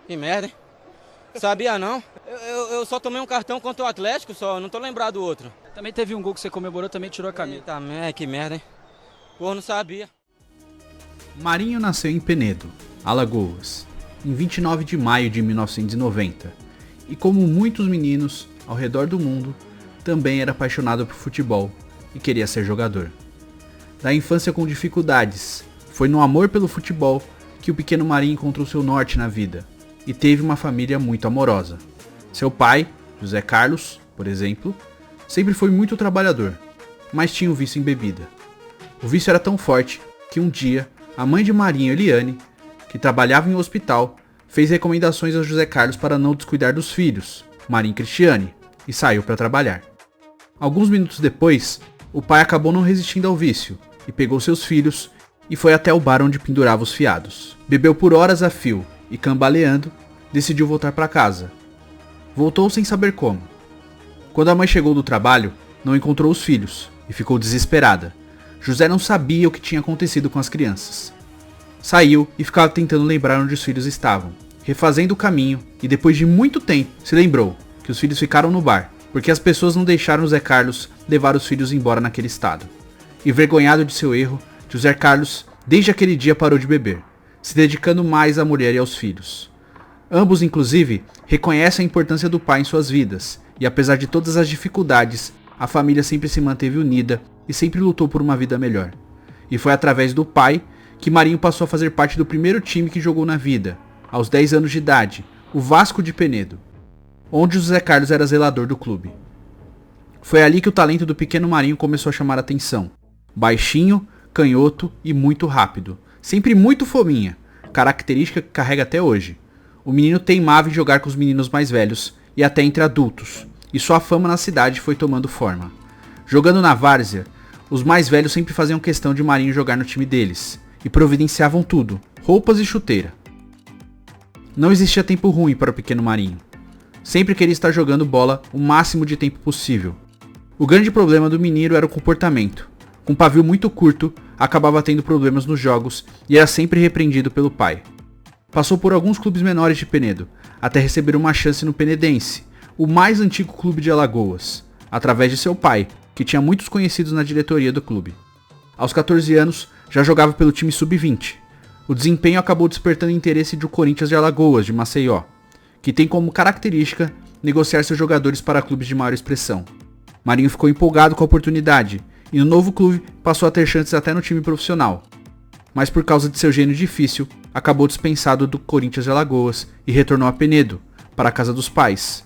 Que merda, hein? Sabia não. Eu só tomei um cartão contra o Atlético, só não tô lembrado do outro. Também teve um gol que você comemorou, também tirou a camisa. Eita, que merda, hein? Pô, não sabia. Marinho nasceu em Penedo, Alagoas, em 29 de maio de 1990. E como muitos meninos ao redor do mundo, também era apaixonado por futebol e queria ser jogador. Da infância com dificuldades, foi no amor pelo futebol que o pequeno Marinho encontrou seu norte na vida e teve uma família muito amorosa. Seu pai, José Carlos, por exemplo, sempre foi muito trabalhador, mas tinha um vício em bebida. O vício era tão forte que um dia a mãe de Marinho, Eliane, que trabalhava em um hospital, fez recomendações a José Carlos para não descuidar dos filhos, Marinho e Cristiane, e saiu para trabalhar. Alguns minutos depois, o pai acabou não resistindo ao vício e pegou seus filhos e foi até o bar onde pendurava os fiados. Bebeu por horas a fio e, cambaleando, decidiu voltar para casa. Voltou sem saber como. Quando a mãe chegou do trabalho, não encontrou os filhos e ficou desesperada. José não sabia o que tinha acontecido com as crianças. Saiu e ficava tentando lembrar onde os filhos estavam. Refazendo o caminho e depois de muito tempo, se lembrou que os filhos ficaram no bar, porque as pessoas não deixaram José Carlos levar os filhos embora naquele estado. Envergonhado de seu erro, José Carlos, desde aquele dia, parou de beber, se dedicando mais à mulher e aos filhos. Ambos, inclusive, reconhecem a importância do pai em suas vidas, e apesar de todas as dificuldades, a família sempre se manteve unida e sempre lutou por uma vida melhor. E foi através do pai que Marinho passou a fazer parte do primeiro time que jogou na vida, aos 10 anos de idade, o Vasco de Penedo, onde José Carlos era zelador do clube. Foi ali que o talento do pequeno Marinho começou a chamar a atenção. Baixinho, canhoto e muito rápido, sempre muito fominha, característica que carrega até hoje. O menino teimava em jogar com os meninos mais velhos e até entre adultos, e sua fama na cidade foi tomando forma. Jogando na várzea, os mais velhos sempre faziam questão de Marinho jogar no time deles, e providenciavam tudo, roupas e chuteira. Não existia tempo ruim para o pequeno Marinho. Sempre queria estar jogando bola o máximo de tempo possível. O grande problema do menino era o comportamento. Com um pavio muito curto, acabava tendo problemas nos jogos e era sempre repreendido pelo pai. Passou por alguns clubes menores de Penedo, até receber uma chance no Penedense, o mais antigo clube de Alagoas, através de seu pai, que tinha muitos conhecidos na diretoria do clube. Aos 14 anos, já jogava pelo time sub-20. O desempenho acabou despertando interesse do Corinthians de Alagoas, de Maceió, que tem como característica negociar seus jogadores para clubes de maior expressão. Marinho ficou empolgado com a oportunidade, e no novo clube passou a ter chances até no time profissional. Mas por causa de seu gênio difícil, acabou dispensado do Corinthians de Alagoas e retornou a Penedo, para a casa dos pais.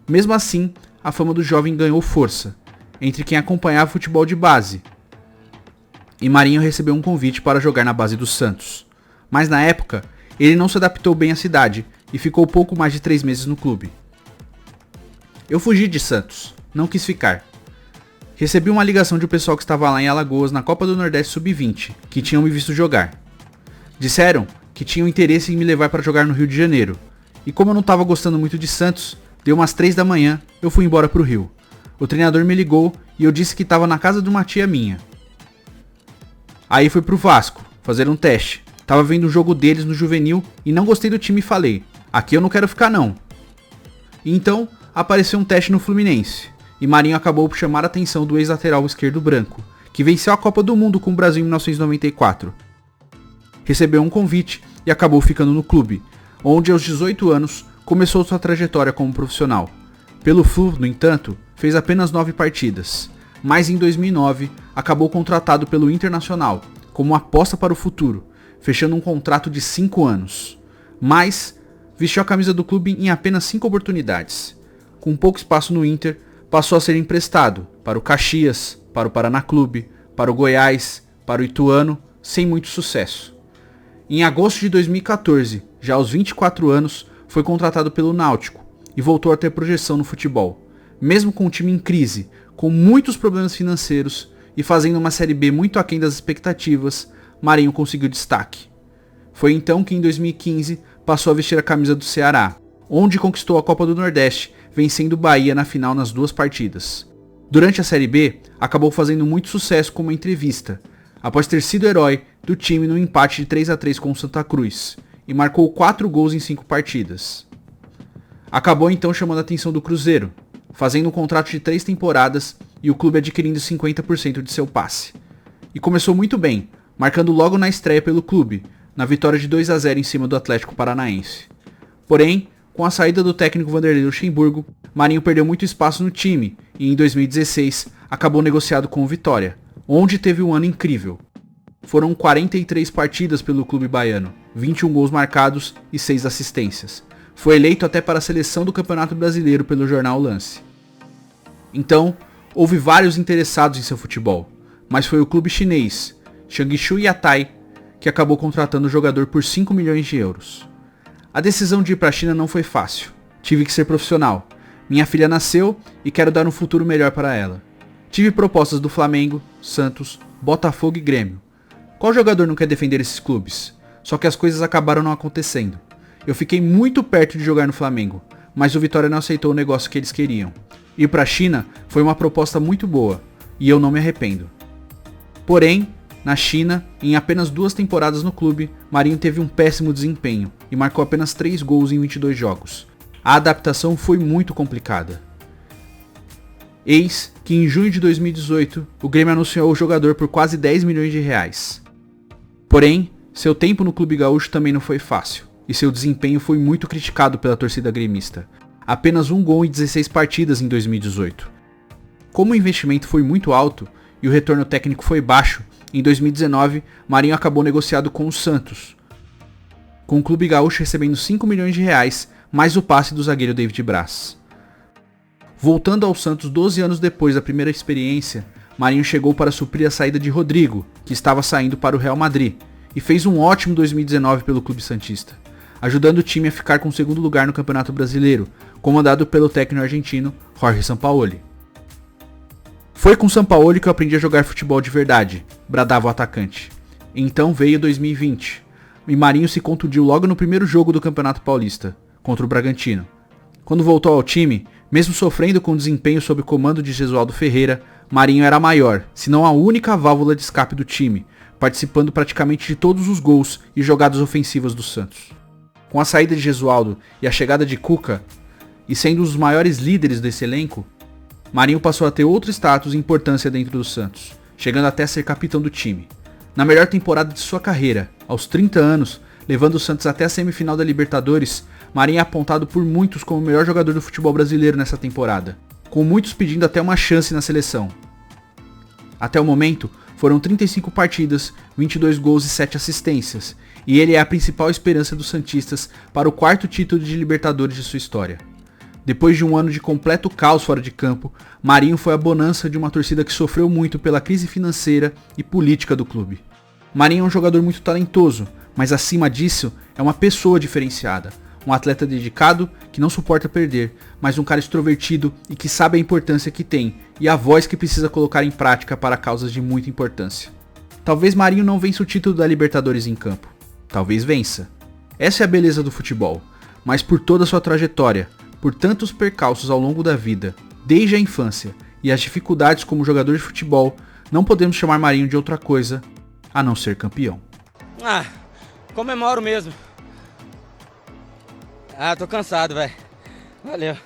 Mesmo assim, a fama do jovem ganhou força, entre quem acompanhava futebol de base, e Marinho recebeu um convite para jogar na base do Santos. Mas na época, ele não se adaptou bem à cidade e ficou pouco mais de 3 meses no clube. Eu fugi de Santos, não quis ficar. Recebi uma ligação de um pessoal que estava lá em Alagoas na Copa do Nordeste Sub-20, que tinham me visto jogar. Disseram que tinham interesse em me levar para jogar no Rio de Janeiro, e como eu não estava gostando muito de Santos, deu umas 3 da manhã, eu fui embora para o Rio. O treinador me ligou e eu disse que estava na casa de uma tia minha. Aí fui pro Vasco, fazer um teste. Tava vendo o jogo deles no juvenil e não gostei do time e falei, aqui eu não quero ficar não. E então, apareceu um teste no Fluminense, e Marinho acabou por chamar a atenção do ex-lateral esquerdo branco, que venceu a Copa do Mundo com o Brasil em 1994. Recebeu um convite e acabou ficando no clube, onde aos 18 anos começou sua trajetória como profissional. Pelo Flu, no entanto, fez apenas 9 partidas, mas em 2009 acabou contratado pelo Internacional como uma aposta para o futuro, fechando um contrato de 5 anos. Mas vestiu a camisa do clube em apenas 5 oportunidades. Com pouco espaço no Inter, passou a ser emprestado para o Caxias, para o Paraná Clube, para o Goiás, para o Ituano, sem muito sucesso. Em agosto de 2014, já aos 24 anos, foi contratado pelo Náutico e voltou a ter projeção no futebol. Mesmo com o time em crise, com muitos problemas financeiros e fazendo uma Série B muito aquém das expectativas, Marinho conseguiu destaque. Foi então que em 2015 passou a vestir a camisa do Ceará, onde conquistou a Copa do Nordeste, vencendo o Bahia na final nas 2 partidas. Durante a Série B, acabou fazendo muito sucesso com uma entrevista, após ter sido herói do time no empate de 3-3 com o Santa Cruz, e marcou 4 gols em 5 partidas. Acabou então chamando a atenção do Cruzeiro, fazendo um contrato de 3 temporadas e o clube adquirindo 50% de seu passe. E começou muito bem, marcando logo na estreia pelo clube, na vitória de 2-0 em cima do Atlético Paranaense. Porém, com a saída do técnico Vanderlei Luxemburgo, Marinho perdeu muito espaço no time e em 2016 acabou negociado com o Vitória, onde teve um ano incrível. Foram 43 partidas pelo clube baiano, 21 gols marcados e 6 assistências. Foi eleito até para a seleção do Campeonato Brasileiro pelo jornal Lance. Então, houve vários interessados em seu futebol, mas foi o clube chinês, Changshu Yatai, que acabou contratando o jogador por 5 milhões de euros. A decisão de ir para a China não foi fácil. Tive que ser profissional. Minha filha nasceu e quero dar um futuro melhor para ela. Tive propostas do Flamengo, Santos, Botafogo e Grêmio. Qual jogador não quer defender esses clubes? Só que as coisas acabaram não acontecendo. Eu fiquei muito perto de jogar no Flamengo, mas o Vitória não aceitou o negócio que eles queriam. Ir para a China foi uma proposta muito boa, e eu não me arrependo. Porém, na China, em apenas 2 temporadas no clube, Marinho teve um péssimo desempenho e marcou apenas 3 gols em 22 jogos. A adaptação foi muito complicada. Eis que em junho de 2018, o Grêmio anunciou o jogador por quase 10 milhões de reais. Porém, seu tempo no clube gaúcho também não foi fácil, e seu desempenho foi muito criticado pela torcida gremista. Apenas 1 gol em 16 partidas em 2018. Como o investimento foi muito alto e o retorno técnico foi baixo, em 2019, Marinho acabou negociado com o Santos, com o clube gaúcho recebendo 5 milhões de reais, mais o passe do zagueiro David Braz. Voltando ao Santos 12 anos depois da primeira experiência, Marinho chegou para suprir a saída de Rodrigo, que estava saindo para o Real Madrid, e fez um ótimo 2019 pelo clube santista, ajudando o time a ficar com o 2º lugar no Campeonato Brasileiro, comandado pelo técnico argentino Jorge Sampaoli. Foi com Sampaoli que eu aprendi a jogar futebol de verdade, bradava o atacante. Então veio 2020, e Marinho se contundiu logo no primeiro jogo do Campeonato Paulista, contra o Bragantino. Quando voltou ao time, mesmo sofrendo com o desempenho sob o comando de Jesualdo Ferreira, Marinho era a maior, se não a única válvula de escape do time, participando praticamente de todos os gols e jogadas ofensivas do Santos. Com a saída de Jesualdo e a chegada de Cuca, e sendo um dos maiores líderes desse elenco, Marinho passou a ter outro status e importância dentro do Santos, chegando até a ser capitão do time. Na melhor temporada de sua carreira, aos 30 anos, levando o Santos até a semifinal da Libertadores, Marinho é apontado por muitos como o melhor jogador do futebol brasileiro nessa temporada, com muitos pedindo até uma chance na seleção. Até o momento, foram 35 partidas, 22 gols e 7 assistências, e ele é a principal esperança dos santistas para o 4º título de Libertadores de sua história. Depois de um ano de completo caos fora de campo, Marinho foi a bonança de uma torcida que sofreu muito pela crise financeira e política do clube. Marinho é um jogador muito talentoso, mas acima disso é uma pessoa diferenciada, um atleta dedicado que não suporta perder, mas um cara extrovertido e que sabe a importância que tem e a voz que precisa colocar em prática para causas de muita importância. Talvez Marinho não vença o título da Libertadores em campo, talvez vença. Essa é a beleza do futebol, mas por toda a sua trajetória, por tantos percalços ao longo da vida, desde a infância, e as dificuldades como jogador de futebol, não podemos chamar Marinho de outra coisa a não ser campeão. Comemoro mesmo. Tô cansado, velho. Valeu.